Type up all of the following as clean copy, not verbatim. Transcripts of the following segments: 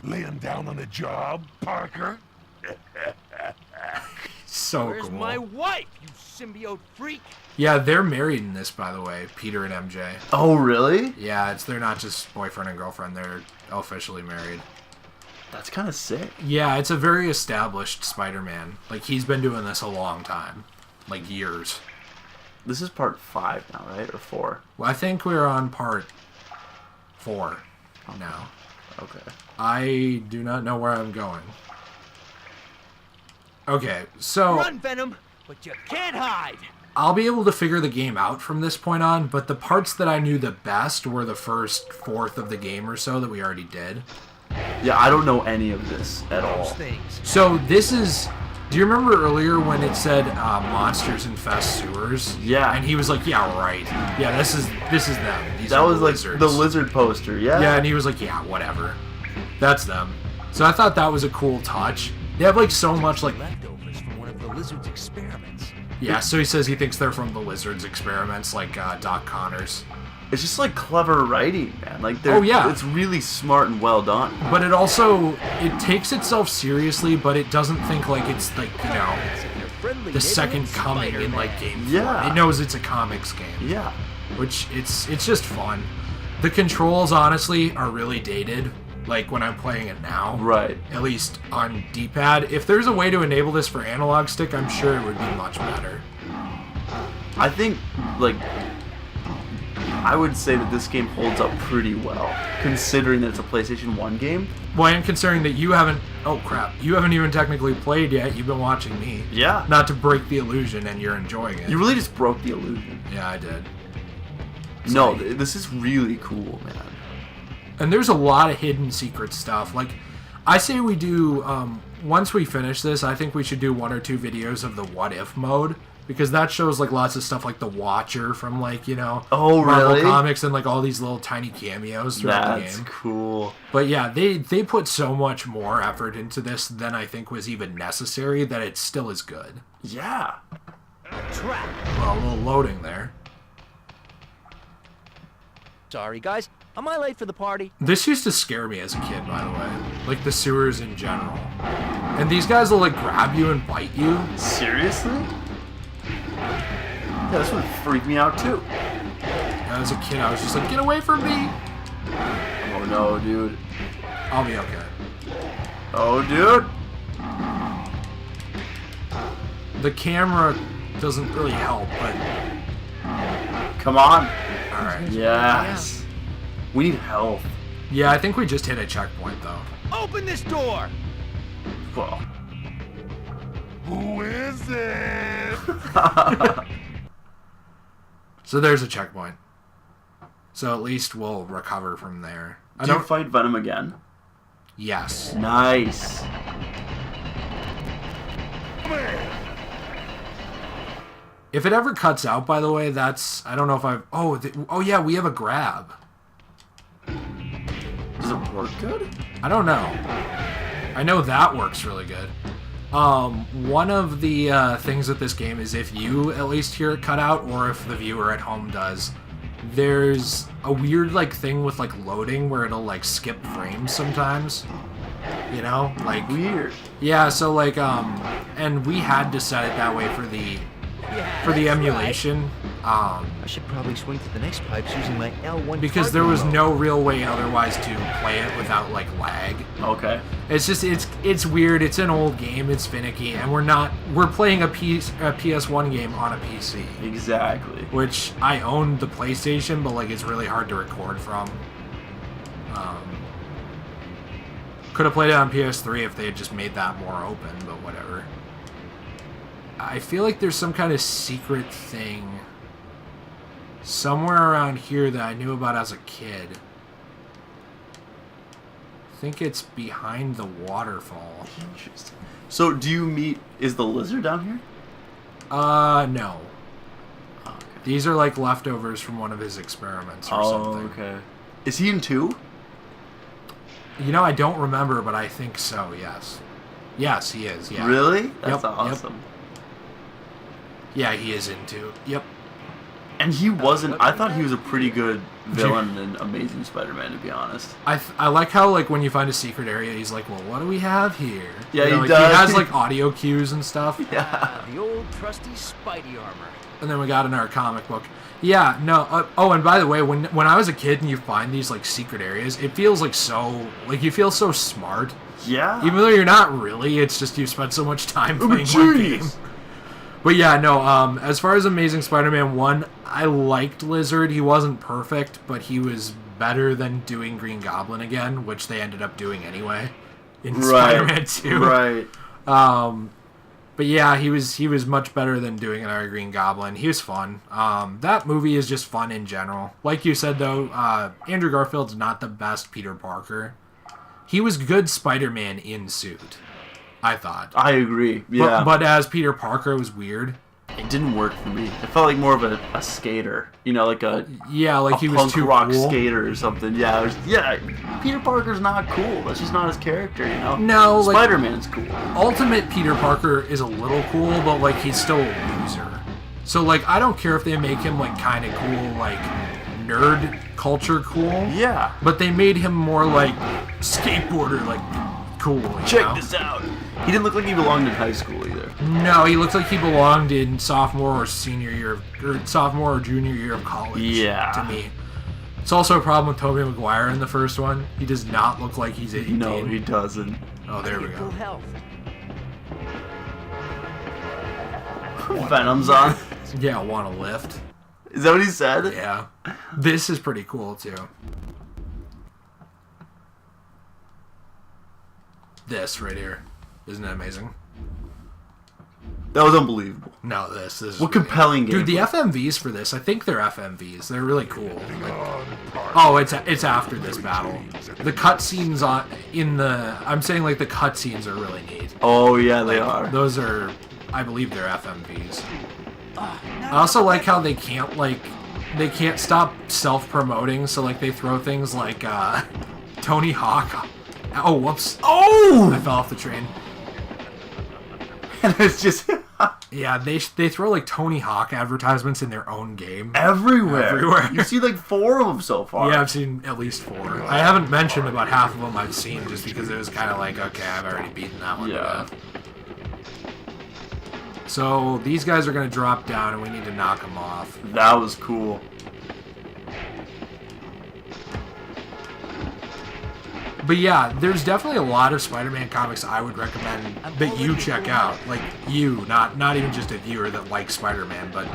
Laying down on the job, Parker? So Where's cool. my wife, you symbiote freak? Yeah, they're married in this, by the way, Peter and MJ. Oh, really? Yeah, they're not just boyfriend and girlfriend, they're officially married. That's kind of sick. Yeah, it's a very established Spider-Man. Like, he's been doing this a long time. Like, years. This is part 5 now, right? Or 4? Well, I think we're on part 4 now. Okay. I do not know where I'm going. Okay, so Run, Venom, but you can't hide. I'll be able to figure the game out from this point on, but the parts that I knew the best were the first fourth of the game or so that we already did. Yeah, I don't know any of this at all. Things. So this is... Do you remember earlier when it said monsters infest sewers? Yeah. And he was like, yeah, right. Yeah, this is them. These That are was the like lizards. the lizard poster, yeah? Yeah, and he was like, yeah, whatever. That's them. So I thought that was a cool touch. They have like so much like... Leftovers from one of the lizard's experiments. Yeah, so he says he thinks they're from the lizard's experiments, like Doc Connors. It's just like clever writing, man. Like, Oh, yeah. It's really smart and well done. But it also, it takes itself seriously, but it doesn't think like it's like, you know, Your friendly the second neighborhood coming in Spider-Man. like game 4. Yeah. It knows it's a comics game. Yeah. Which, it's just fun. The controls, honestly, are really dated, like when I'm playing it now. Right. At least on D-pad. If there's a way to enable this for analog stick, I'm sure it would be much better. I think, like, I would say that this game holds up pretty well, considering that it's a PlayStation 1 game. Well, and considering that you haven't... Oh, crap. You haven't even technically played yet. You've been watching me. Yeah. Not to break the illusion, and you're enjoying it. You really just broke the illusion. Yeah, I did. No, this is really cool, man. And there's a lot of hidden secret stuff. Like, I say we do... once we finish this, I think we should do 1 or 2 videos of the What If mode. Because that shows, like, lots of stuff like the Watcher from, like, you know... Oh, Marvel really? Comics and, like, all these little tiny cameos throughout the That's game. cool. But yeah, they put so much more effort into this than I think was even necessary that it still is good. Yeah. Trap. Well, a little loading there. Sorry, guys. Am I late for the party? This used to scare me as a kid, by the way. Like, the sewers in general. And these guys will, like, grab you and bite you. Seriously? Yeah, this would freak me out, too. As a kid, I was just like, get away from me! Oh, no, dude. I'll be okay. Oh, dude. The camera doesn't really help, but... Come on. Alright. Yes. We need health. Yeah, I think we just hit a checkpoint, though. Open this door! Well. Who is it? So there's a checkpoint. So at least we'll recover from there. Do you fight Venom again? Yes. Nice. If it ever cuts out, by the way, that's... I don't know if I've... Oh, yeah, we have a grab. Does it work good? I don't know. I know that works really good. One of the things with this game is if you at least hear it cut out, or if the viewer at home does, there's a weird, like, thing with, like, loading where it'll, like, skip frames sometimes. You know? Like... Weird. Yeah, so, like, and we had to set it that way for the... Yeah, For the that's emulation, right. I should probably swing to the next pipes using my L1 because there was target no real way otherwise to play it without, like, lag. Okay. It's just, it's weird, it's an old game, it's finicky, and we're playing a PS1 game on a PC. Exactly. Which, I own the PlayStation, but, like, it's really hard to record from. Could have played it on PS3 if they had just made that more open, but whatever. I feel like there's some kind of secret thing somewhere around here that I knew about as a kid. I think it's behind the waterfall. Interesting. So, do you meet... Is the lizard down here? No. Oh, okay. These are like leftovers from one of his experiments or something. Okay. Is he in 2? You know, I don't remember, but I think so, yes. Yes, he is, yeah. Really? That's Yep, awesome. Yeah, he is in 2. Yep. And he wasn't. I thought he was a pretty good villain in Amazing Spider-Man, to be honest. I like how, like, when you find a secret area, he's like, well, what do we have here? Yeah, you know, he like, does. He has, like, audio cues and stuff. Yeah. The old trusty Spidey armor. And then we got in our comic book. Yeah, no. Oh, and by the way, when I was a kid and you find these, like, secret areas, it feels like so, like, you feel so smart. Yeah. Even though you're not really, it's just you spent so much time I'm a playing one game. genius. But yeah, no, as far as Amazing Spider-Man 1, I liked Lizard. He wasn't perfect, but he was better than doing Green Goblin again, which they ended up doing anyway in Spider-Man 2. Right. But yeah, he was much better than doing another Green Goblin. He was fun. That movie is just fun in general. Like you said, though, Andrew Garfield's not the best Peter Parker. He was good Spider-Man in suit, I thought. I agree. Yeah. But as Peter Parker, it was weird. It didn't work for me. It felt like more of a skater. You know, like a he was punk too rock cool. skater or something. Yeah, Peter Parker's not cool. That's just not his character, you know? No, like, Spider-Man's cool. Ultimate Peter Parker is a little cool, but, like, he's still a loser. So, like, I don't care if they make him, like, kind of cool, like, nerd culture cool. Yeah. But they made him more, like, skateboarder, like, cool, you Check know? this out. He didn't look like he belonged in high school either. No, he looks like he belonged in sophomore or sophomore or junior year of college. Yeah. To me. It's also a problem with Tobey Maguire in the first one. He does not look like he's 18. No, he doesn't. Oh, there we Full go. health. Venom's on. Yeah, want to lift. Is that what he said? Yeah. This is pretty cool, too. This right here. Isn't it amazing? That was unbelievable. No, this is What really compelling Dude, the gameplay. FMVs for this, I think they're FMVs. They're really cool. Like, oh, it's after this battle. The cutscenes I'm saying, like, the cutscenes are really neat. Oh, yeah, they Like, are. Those are, I believe they're FMVs. I also like how they can't stop self-promoting, so, like, they throw things like, Tony Hawk. Oh, whoops. Oh! I fell off the train. And it's just Yeah, they throw, like, Tony Hawk advertisements in their own game. everywhere. Everywhere. You see like 4 of them so far. Yeah, I've seen at least 4. I haven't mentioned about half of them I've seen just because it was kind of like, okay, I've already beaten that one. Yeah. So these guys are going to drop down and we need to knock them off. That was cool. But yeah, there's definitely a lot of Spider-Man comics I would recommend that you check out. Like you, not even just a viewer that likes Spider-Man, but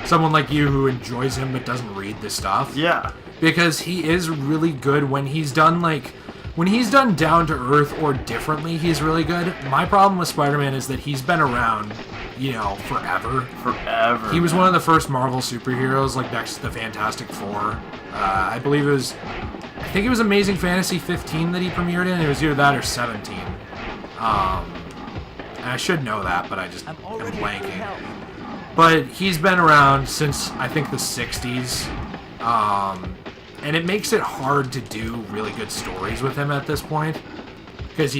someone like you who enjoys him but doesn't read the stuff. Yeah. Because he is really good when he's done down to earth or differently, he's really good. My problem with Spider-Man is that he's been around, forever. Forever. He was one of the first Marvel superheroes, like next to the Fantastic Four. I think it was Amazing Fantasy 15 that he premiered in. It was either that or 17. And I should know that, but I just am blanking. But he's been around since, I think, the 60s. And it makes it hard to do really good stories with him at this point. Because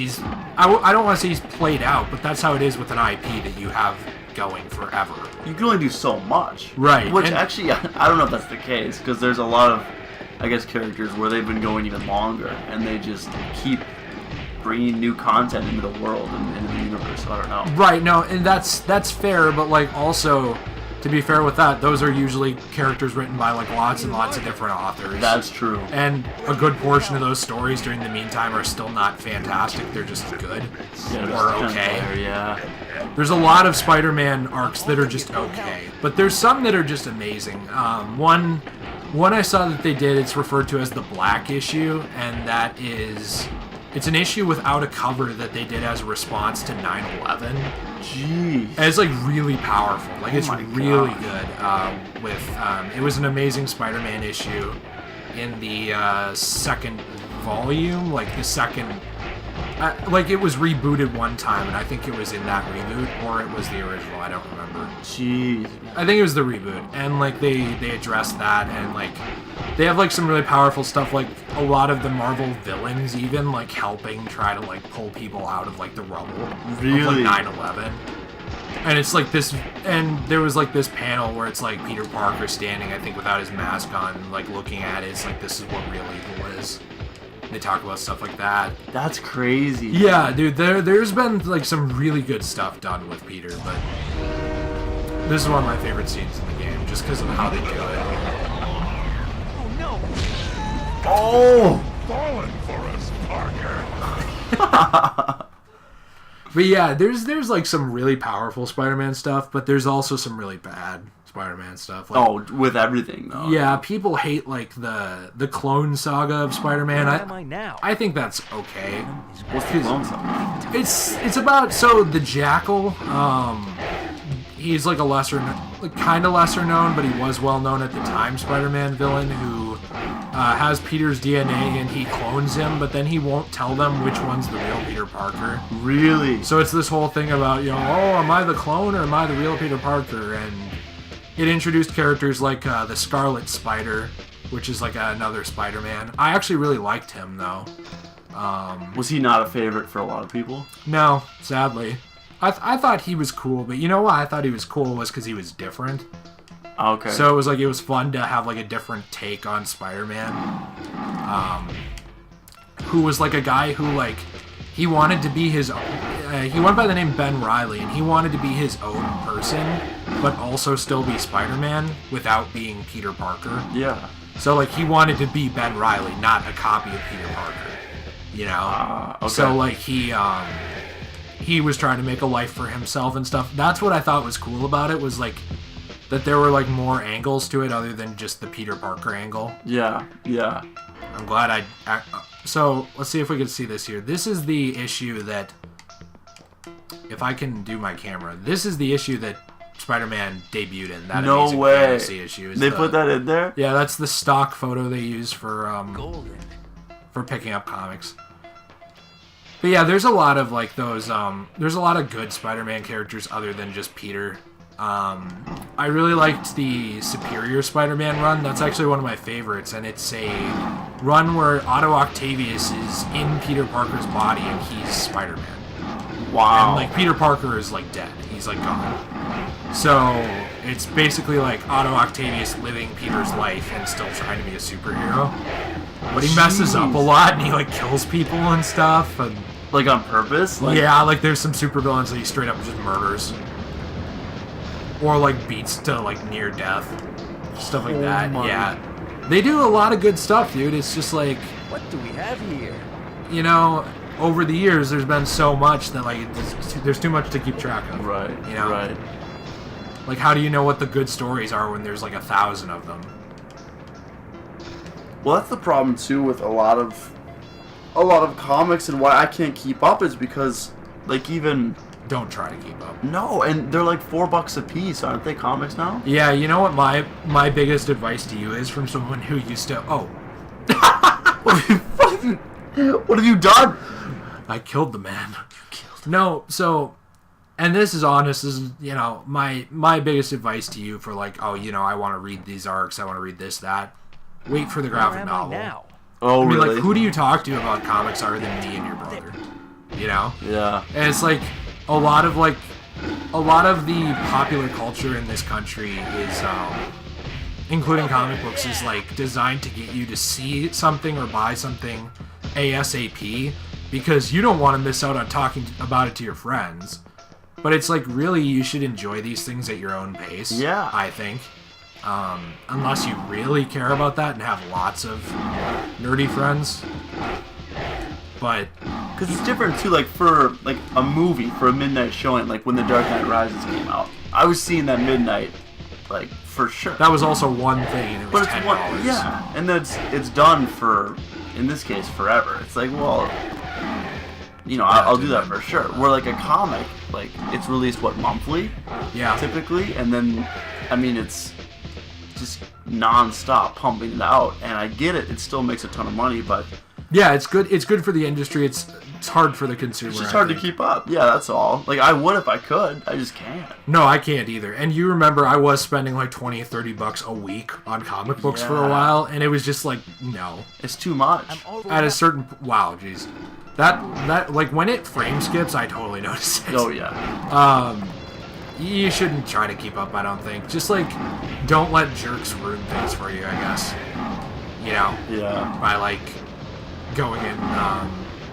I don't want to say he's played out, but that's how it is with an IP that you have going forever. You can only do so much. Right. Which and, actually, I don't know if that's the case, because there's a lot of, I guess, characters where they've been going even longer, and they just keep bringing new content into the world and into the universe. So I don't know. Right, no, and that's fair, but, like, also, to be fair with that, those are usually characters written by, like, lots and lots of different authors. That's true. And a good portion of those stories during the meantime are still not fantastic, they're just good. Yeah, or okay. There, yeah. There's a lot of Spider-Man arcs that are just okay, but there's some that are just amazing. One I saw that they did, it's referred to as the Black issue, and that is... It's an issue without a cover that they did as a response to 9/11. Jeez. And it's, like, really powerful. Like, it's my really God. good. It was an Amazing Spider-Man issue in the second volume, like, the second... it was rebooted one time, and I think it was in that reboot, or it was the original, I don't remember. Jeez. I think it was the reboot, and, like, they addressed that, and, like, they have, like, some really powerful stuff, like, a lot of the Marvel villains even, like, helping try to, like, pull people out of, like, the rubble Really? of, like, 9/11. And it's like this, and there was like this panel where it's like Peter Parker standing, I think, without his mask on, like looking at it. It's like, this is what real evil is. They talk about stuff like that. That's crazy. Yeah, dude, there's been like some really good stuff done with Peter, but this is one of my favorite scenes in the game, just because of how they do it. Oh! Falling for us, Parker. But yeah, there's like some really powerful Spider-Man stuff, but there's also some really bad Spider-Man stuff. Like, Oh, with everything though. yeah, people hate like the clone saga of Spider-Man. Where am I now? I think that's okay. What's the clone song? It's about, so the Jackal, he's like a kind of lesser known, but he was well known at the time, Spider-Man villain who has Peter's DNA and he clones him, but then he won't tell them which one's the real Peter Parker. Really? So it's this whole thing about, oh, am I the clone or am I the real Peter Parker? And it introduced characters like the Scarlet Spider, which is like another Spider-Man. I actually really liked him, though. Was he not a favorite for a lot of people? No, sadly. I thought he was cool, but you know why I thought he was cool was because he was different. Okay. So it was fun to have like a different take on Spider-Man, who was like a guy who like he wanted to be his own, he went by the name Ben Reilly, and he wanted to be his own person, but also still be Spider-Man without being Peter Parker. Yeah. So like he wanted to be Ben Reilly, not a copy of Peter Parker. You know. Okay. So like he was trying to make a life for himself and stuff. That's what I thought was cool about it, was like that there were like more angles to it other than just the Peter Parker angle. Yeah. Yeah. I'm glad so let's see if we can see this here. This is the issue that, if I can do my camera, this is the issue that Spider-Man debuted in. That No Amazing way. Fantasy issue. They put that in there? Yeah, that's the stock photo they use for Golden. picking up comics. But yeah, there's a lot of like those. There's a lot of good Spider-Man characters other than just Peter. I really liked the Superior Spider-Man run. That's actually one of my favorites, and it's a run where Otto Octavius is in Peter Parker's body and he's Spider-Man. Wow. And like Peter Parker is like dead. He's like gone. So it's basically like Otto Octavius living Peter's life and still trying to be a superhero. But he messes up a lot and he like kills people and stuff. And Like on purpose? Like, yeah, like there's some supervillains that he straight up just murders. Or like beats to like near death. Stuff like that. my. Yeah. They do a lot of good stuff, dude. It's just like, What do we have here? you know, over the years there's been so much that like there's too much to keep track of. Right. You know? Right. Like, how do you know what the good stories are when there's like 1,000 of them? Well, that's the problem too with a lot of comics, and why I can't keep up is because, like, even Don't try to keep up. no, and they're like $4 a piece, aren't they? Comics now? Yeah, you know what my biggest advice to you is, from someone who used to... Oh, What have you done? I killed the man. No, so... And this is honest, this is, you know, my biggest advice to you for like, oh, you know, I want to read these arcs, I want to read this, that. Wait for the Where graphic am novel. I now? Oh, I mean, really? like, who do you talk to about comics other than me and your brother? You know? Yeah. And it's like a lot of the popular culture in this country is, including comic books, is like designed to get you to see something or buy something ASAP, because you don't want to miss out on talking about it to your friends. But it's like, really, you should enjoy these things at your own pace. Yeah. I think. Unless you really care about that and have lots of nerdy friends. But Because it's different too, like for like a movie, for a midnight showing, like when The Dark Knight Rises came out. I was seeing that midnight, like, for sure. that was also one thing, and it But was it's $10. one, yeah, and that's it's done for, in this case, forever. It's like, well, you know, I'll do that for sure. Where like a comic, like it's released monthly, Yeah. typically, and then, I mean, it's just non-stop pumping it out. And I get it; it still makes a ton of money, but Yeah, it's good. It's good for the industry. It's hard for the consumer. it's just I hard to think. keep up. Yeah, that's all. Like I would if I could, I just can't. No, I can't either. And you remember I was spending like $20-$30 a week on comic books for a Yeah. while, and it was just like, no. It's too much. I'm over At a that. certain wow, jeez, that like when it frame skips, I totally notice it. Oh yeah. you shouldn't try to keep up, I don't think. Just, like, don't let jerks ruin things for you, I guess. You know? Yeah. By, like, going in,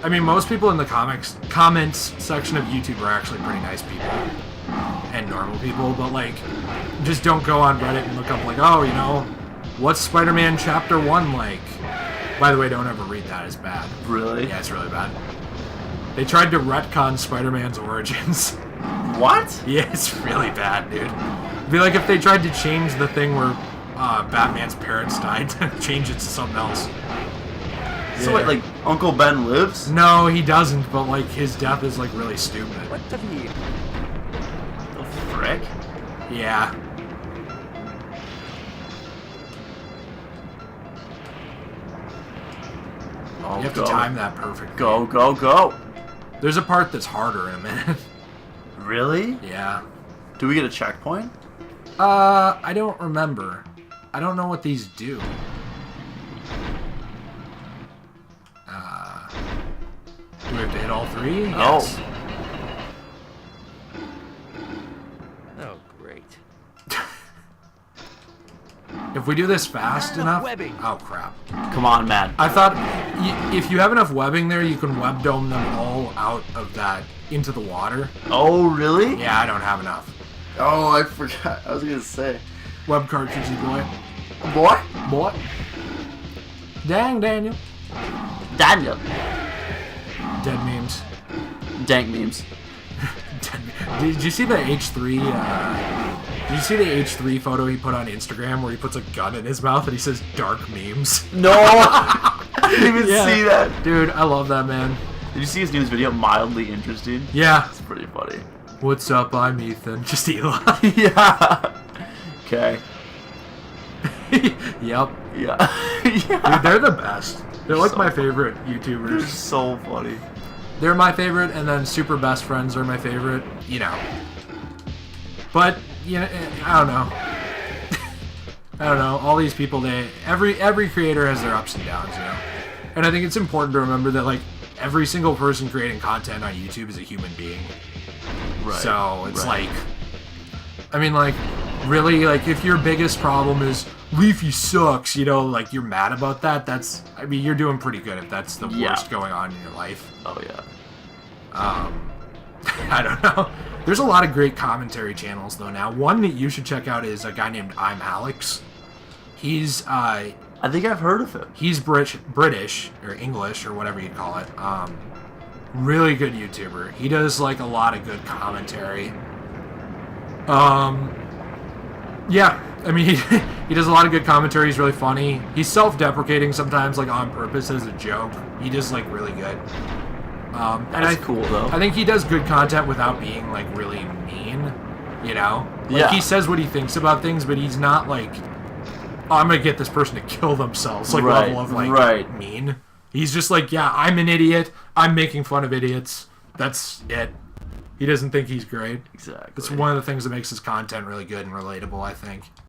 I mean, most people in the comments section of YouTube are actually pretty nice people. And normal people, but, like, just don't go on Reddit and look up, like, oh, you know, what's Spider-Man Chapter 1 like? By the way, don't ever read that, it's bad. Really? Yeah, it's really bad. They tried to retcon Spider-Man's origins. What? Yeah, it's really bad, dude. It'd be like if they tried to change the thing where Batman's parents died to change it to something else. So wait, like, Uncle Ben lives? No, he doesn't, but, like, his death is, like, really stupid. What the hell? The frick? Yeah. Oh, You have go. to time that perfectly. Go, go, go. There's a part that's harder in a minute. Really? Yeah. Do we get a checkpoint? I don't remember. I don't know what these do. Do we have to hit all three? No. Yes. Oh, great. If we do this fast enough... Webbing. Oh, crap. Come on, man. I thought if you have enough webbing there, you can web dome them all out of that into the water. Oh, really? Yeah, I don't have enough. Oh, I forgot. I was gonna say. Web cartridges, boy. Boy? Boy. Dang, Daniel. Daniel. Dead memes. Dank memes. Did you see the H3? Did you see the H3 photo he put on Instagram where he puts a gun in his mouth and he says "dark memes"? No! I didn't even Yeah. see that. Dude, I love that, man. Did you see his newest video? Mildly interesting. Yeah. It's pretty funny. What's up? I'm Ethan. Just Eli. Yeah. Okay. Yep. Yeah. Dude, Yeah. they're the best. They're like So- my favorite They're YouTubers. so funny. They're my favorite, and then Super Best Friends are my favorite. You know. But you know, I don't know. I don't know. All these people, every creator has their ups and downs, you know. And I think it's important to remember that like every single person creating content on YouTube is a human being. Right. So it's right. like, I mean, like, really, like, if your biggest problem is Leafy sucks, you know, like, you're mad about that, that's, I mean, you're doing pretty good if that's the Yeah. worst going on in your life. Oh, yeah. I don't know. There's a lot of great commentary channels, though, now. One that you should check out is a guy named I'm Alex. He's, I think I've heard of him. he's British, or English, or whatever you call it. Really good YouTuber. He does, like, a lot of good commentary. Yeah, I mean, he does a lot of good commentary. He's really funny. He's self-deprecating sometimes, like, on purpose as a joke. He does, like, really good. And That's cool, though. I think he does good content without being, like, really mean, you know? Like, Yeah. he says what he thinks about things, but he's not, like, oh, I'm gonna get this person to kill themselves, like, Right, level of, like, right. mean. He's just like, yeah, I'm an idiot. I'm making fun of idiots. That's it. He doesn't think he's great. Exactly. It's one of the things that makes his content really good and relatable, I think.